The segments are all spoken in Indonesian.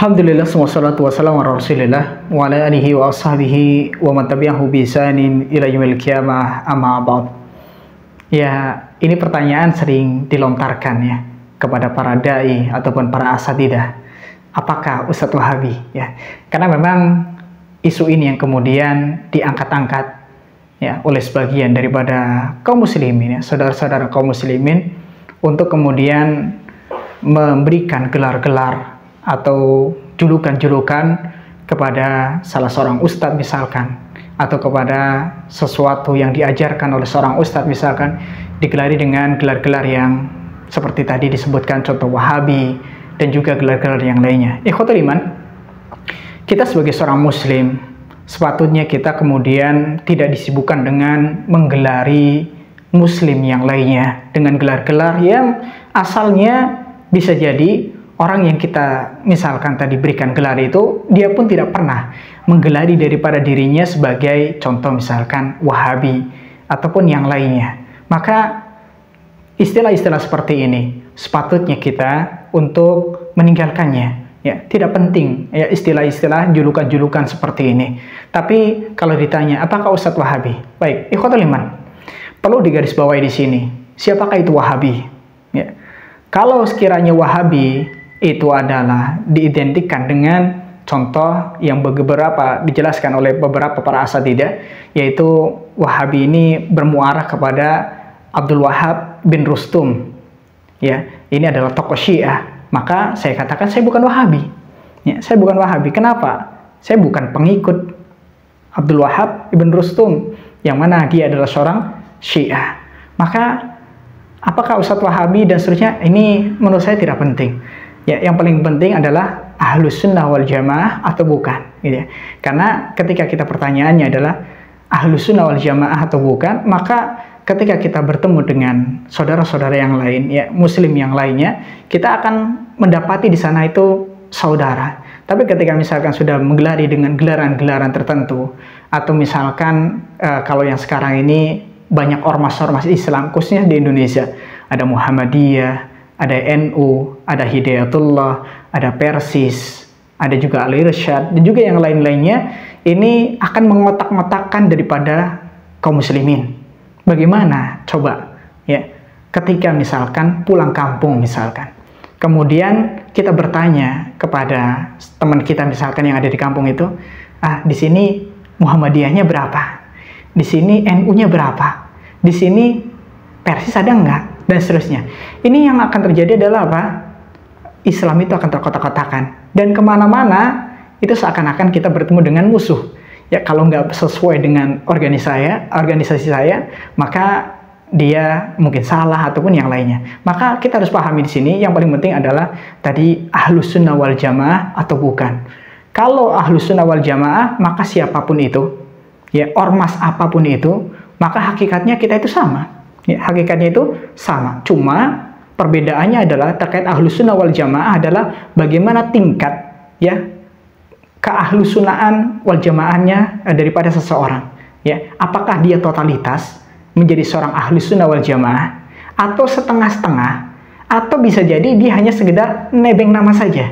Alhamdulillah, wassalatu wassalamu ala rasulillah wa ala alihi wa ashabihi wa man tabi'ahu bi ihsanin ila yaumil qiyamah, amma ba'd. Ya, ini pertanyaan sering dilontarkan ya kepada para dai ataupun para asatidah. Apakah Ustadz Wahabi? Ya, karena memang isu ini yang kemudian diangkat-angkat ya oleh sebagian daripada kaum muslimin ya, saudara-saudara kaum muslimin, untuk kemudian memberikan gelar-gelar atau julukan-julukan kepada salah seorang ustadz misalkan, atau kepada sesuatu yang diajarkan oleh seorang ustadz misalkan, digelari dengan gelar-gelar yang seperti tadi disebutkan, contoh Wahabi dan juga gelar-gelar yang lainnya. Ikhwatul iman, kita sebagai seorang muslim sepatutnya kita kemudian tidak disibukkan dengan menggelari muslim yang lainnya dengan gelar-gelar yang asalnya bisa jadi orang yang kita misalkan tadi berikan gelar itu, dia pun tidak pernah menggelari daripada dirinya sebagai contoh misalkan Wahabi ataupun yang lainnya. Maka istilah-istilah seperti ini sepatutnya kita untuk meninggalkannya. Ya, tidak penting ya istilah-istilah julukan-julukan seperti ini. Tapi kalau ditanya apakah Ustadz Wahabi? Baik, ikhwatul iman, perlu digarisbawahi di sini, siapakah itu Wahabi? Ya. Kalau sekiranya Wahabi itu adalah diidentikan dengan contoh yang beberapa dijelaskan oleh beberapa para asatidah, yaitu Wahabi ini bermuarah kepada Abdul Wahab bin Rustum. Ya, ini adalah tokoh Syiah. Maka saya katakan saya bukan Wahabi. Ya, saya bukan Wahabi. Kenapa? Saya bukan pengikut Abdul Wahab bin Rustum, yang mana dia adalah seorang Syiah. Maka apakah Ustadz Wahabi dan seterusnya, ini menurut saya tidak penting. Ya, yang paling penting adalah Ahlus Sunnah wal Jamaah atau bukan, gitu ya. Karena ketika kita pertanyaannya adalah Ahlus Sunnah wal Jamaah atau bukan, maka ketika kita bertemu dengan saudara-saudara yang lain, ya muslim yang lainnya, kita akan mendapati di sana itu saudara. Tapi ketika misalkan sudah menggelari dengan gelaran-gelaran tertentu, atau misalkan kalau yang sekarang ini banyak ormas-ormas Islam, khususnya di Indonesia, ada Muhammadiyah, ada NU, ada Hidayatullah, ada Persis, ada juga Al-Irsyad, dan juga yang lain-lainnya. Ini akan mengotak-ngotakkan daripada kaum muslimin. Bagaimana? Coba ya, ketika misalkan pulang kampung misalkan, kemudian kita bertanya kepada teman kita misalkan yang ada di kampung itu, di sini Muhammadiyahnya berapa? Di sini NU-nya berapa? Di sini Persis ada enggak? Dan seterusnya. Ini yang akan terjadi adalah apa? Islam itu akan terkotak-kotakan, dan kemana-mana itu seakan-akan kita bertemu dengan musuh. Ya, kalau nggak sesuai dengan organisasi saya, maka dia mungkin salah ataupun yang lainnya. Maka kita harus pahami di sini, yang paling penting adalah tadi Ahlus Sunnah wal Jamaah atau bukan. Kalau Ahlus Sunnah wal Jamaah, maka siapapun itu, ya ormas apapun itu, maka hakikatnya kita itu sama. Ya, hakikatnya itu sama. Cuma perbedaannya adalah terkait Ahlus Sunnah wal Jamaah adalah bagaimana tingkat ya keahlussunahan wal jamaahnya daripada seseorang. Ya, apakah dia totalitas menjadi seorang Ahlus Sunnah wal Jamaah, atau setengah-setengah, atau bisa jadi dia hanya sekedar nebeng nama saja.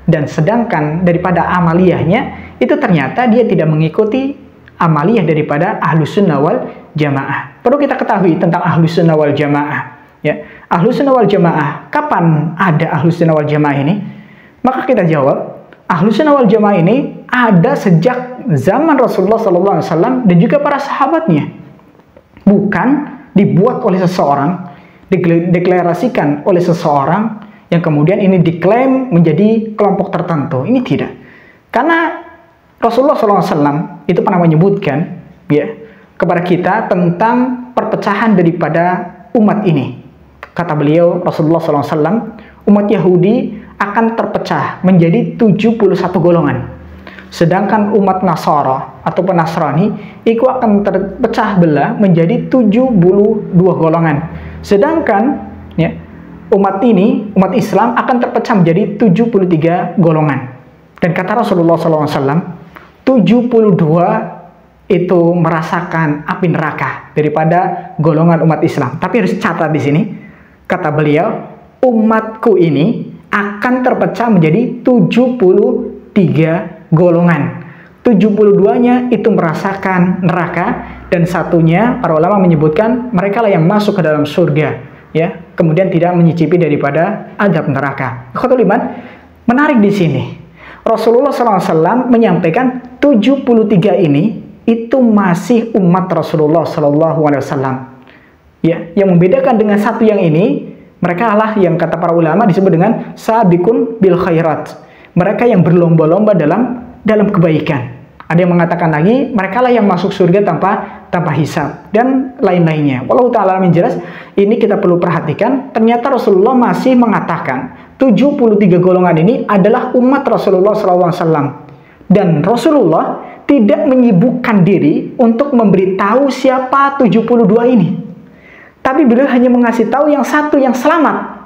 Dan sedangkan daripada amaliyahnya itu ternyata dia tidak mengikuti amaliyah daripada Ahlus Sunnah wal Jamaah. Perlu kita ketahui tentang Ahlus Sunnah wal Jamaah. Ya, Ahlus Sunnah wal Jamaah, kapan ada Ahlus Sunnah wal Jamaah ini? Maka kita jawab, Ahlus Sunnah wal Jamaah ini ada sejak zaman Rasulullah SAW dan juga para sahabatnya. Bukan dibuat oleh seseorang, dideklarasikan oleh seseorang yang kemudian ini diklaim menjadi kelompok tertentu. Ini tidak. Karena Rasulullah SAW itu pernah menyebutkan ya kepada kita tentang perpecahan daripada umat ini. Kata beliau, Rasulullah SAW, umat Yahudi akan terpecah menjadi 71 golongan. Sedangkan umat Nasara ataupun Nasrani itu akan terpecah belah menjadi 72 golongan. Sedangkan ya, umat Islam akan terpecah menjadi 73 golongan. Dan kata Rasulullah SAW, 72 itu merasakan api neraka daripada golongan umat Islam. Tapi harus catat di sini, kata beliau, umatku ini akan akan terpecah menjadi 73 golongan. 72-nya itu merasakan neraka, dan satunya para ulama menyebutkan mereka lah yang masuk ke dalam surga, ya, kemudian tidak menyicipi daripada azab neraka. Ikhwatul iman, menarik di sini, Rasulullah SAW menyampaikan 73 ini itu masih umat Rasulullah SAW. Ya, yang membedakan dengan satu yang ini, mereka lah yang kata para ulama disebut dengan sabiqun bil khairat. Mereka yang berlomba-lomba dalam kebaikan. Ada yang mengatakan lagi, mereka lah yang masuk surga tanpa hisab dan lain-lainnya. Wallahu ta'ala alam, jelas ini kita perlu perhatikan. Ternyata Rasulullah masih mengatakan 73 golongan ini adalah umat Rasulullah SAW. Dan Rasulullah tidak menyibukkan diri untuk memberitahu siapa 72 ini. Tapi beliau hanya mengasih tahu yang satu yang selamat.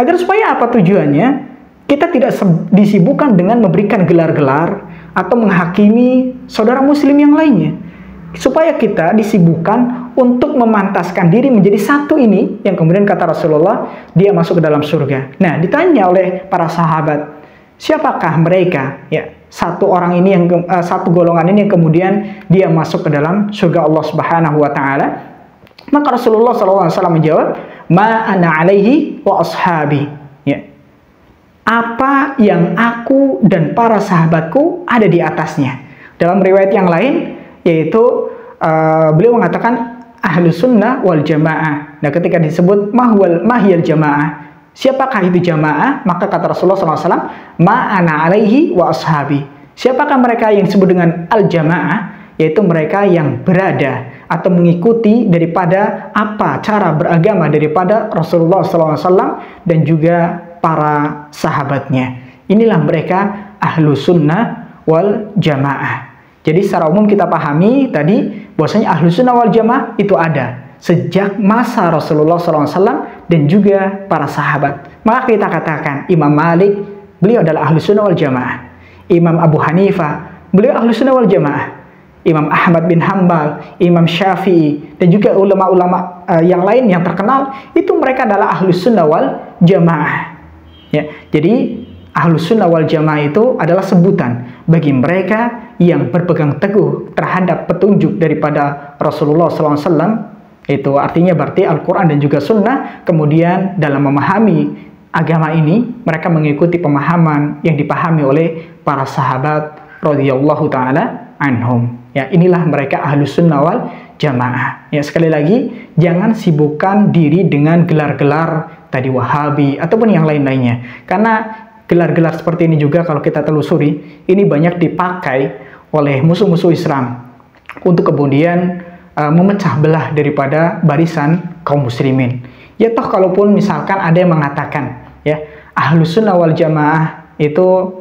Agar supaya apa tujuannya? Kita tidak disibukkan dengan memberikan gelar-gelar atau menghakimi saudara muslim yang lainnya. Supaya kita disibukkan untuk memantaskan diri menjadi satu ini, yang kemudian kata Rasulullah, dia masuk ke dalam surga. Nah, ditanya oleh para sahabat, siapakah mereka? Ya, satu orang ini satu golongan ini yang kemudian dia masuk ke dalam surga Allah Subhanahu wa taala. Maka Rasulullah SAW menjawab, ma ana alaihi wa ashabi. Ya. Apa yang aku dan para sahabatku ada di atasnya. Dalam riwayat yang lain, yaitu beliau mengatakan ahlus sunnah wal jamaah. Nah, ketika disebut mahiyal jamaah, siapakah itu jamaah? Maka kata Rasulullah SAW, ma ana alaihi wa ashabi. Siapakah mereka yang disebut dengan al-jamaah? Yaitu mereka yang berada atau mengikuti daripada apa cara beragama daripada Rasulullah SAW dan juga para sahabatnya. Inilah mereka ahlu sunnah wal jamaah. Jadi secara umum kita pahami tadi bahwasanya ahlu sunnah wal jamaah itu ada sejak masa Rasulullah SAW dan juga para sahabat. Maka kita katakan Imam Malik, beliau adalah ahlu sunnah wal jamaah. Imam Abu Hanifah, beliau ahlu sunnah wal jamaah. Imam Ahmad bin Hanbal, Imam Syafi'i, dan juga ulama-ulama yang lain yang terkenal, itu mereka adalah ahlus sunnah wal jamaah. Ya, jadi ahlus sunnah wal jamaah itu adalah sebutan bagi mereka yang berpegang teguh terhadap petunjuk daripada Rasulullah SAW. Itu artinya berarti Al-Quran dan juga sunnah. Kemudian dalam memahami agama ini, mereka mengikuti pemahaman yang dipahami oleh para sahabat radhiyallahu ta'ala anhum. Ya, inilah mereka ahlus sunnah wal jamaah. Ya, sekali lagi, jangan sibukkan diri dengan gelar-gelar tadi Wahabi ataupun yang lain-lainnya. Karena gelar-gelar seperti ini juga kalau kita telusuri, ini banyak dipakai oleh musuh-musuh Islam untuk kemudian memecah belah daripada barisan kaum muslimin. Ya toh kalaupun misalkan ada yang mengatakan, ya, ahlus sunnah wal jamaah itu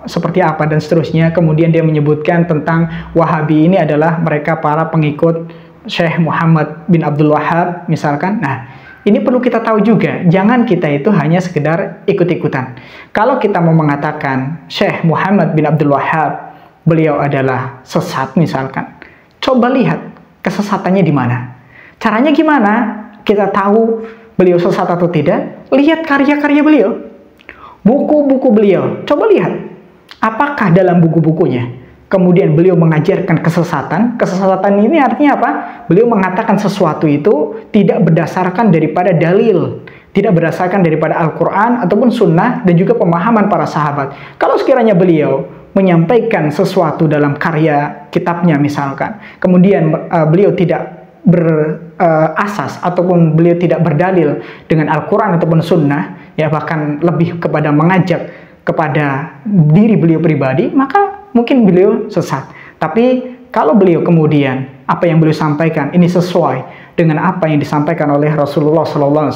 seperti apa dan seterusnya, kemudian dia menyebutkan tentang Wahabi ini adalah mereka para pengikut Syekh Muhammad bin Abdul Wahhab misalkan. Nah, ini perlu kita tahu juga, jangan kita itu hanya sekedar ikut-ikutan. Kalau kita mau mengatakan Syekh Muhammad bin Abdul Wahhab beliau adalah sesat misalkan, coba lihat kesesatannya di mana. Caranya gimana kita tahu beliau sesat atau tidak? Lihat karya-karya beliau, buku-buku beliau. Coba lihat, apakah dalam buku-bukunya kemudian beliau mengajarkan kesesatan? Kesesatan ini artinya apa? Beliau mengatakan sesuatu itu tidak berdasarkan daripada dalil, tidak berdasarkan daripada Al-Quran ataupun sunnah dan juga pemahaman para sahabat. Kalau sekiranya beliau menyampaikan sesuatu dalam karya kitabnya misalkan, kemudian beliau tidak berasas ataupun beliau tidak berdalil dengan Al-Quran ataupun sunnah, ya bahkan lebih kepada mengajak kepada diri beliau pribadi, maka mungkin beliau sesat. Tapi kalau beliau kemudian apa yang beliau sampaikan ini sesuai dengan apa yang disampaikan oleh Rasulullah SAW,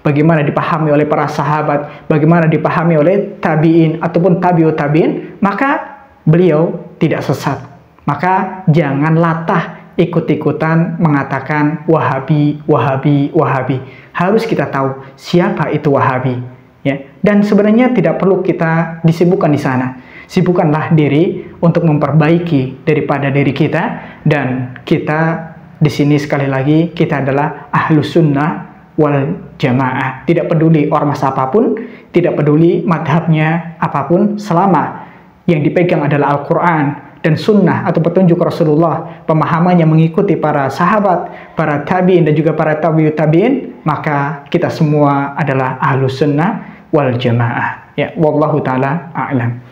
bagaimana dipahami oleh para sahabat, bagaimana dipahami oleh tabi'in ataupun tabi'ut tabi'in, maka beliau tidak sesat. Maka jangan latah ikut-ikutan mengatakan Wahabi, Wahabi, Wahabi. Harus kita tahu siapa itu Wahabi, ya. Dan sebenarnya tidak perlu kita disibukkan di sana. Sibukkanlah diri untuk memperbaiki daripada diri kita, dan kita di sini sekali lagi kita adalah ahlus sunnah wal jamaah. Tidak peduli ormas apapun, tidak peduli madhabnya apapun, selama yang dipegang adalah Al-Quran dan sunnah atau petunjuk Rasulullah, pemahamannya mengikuti para sahabat, para tabi'in dan juga para tabi'ut tabi'in, maka kita semua adalah ahlus sunnah wal jamaah. Ya, wallahu ta'ala a'lam.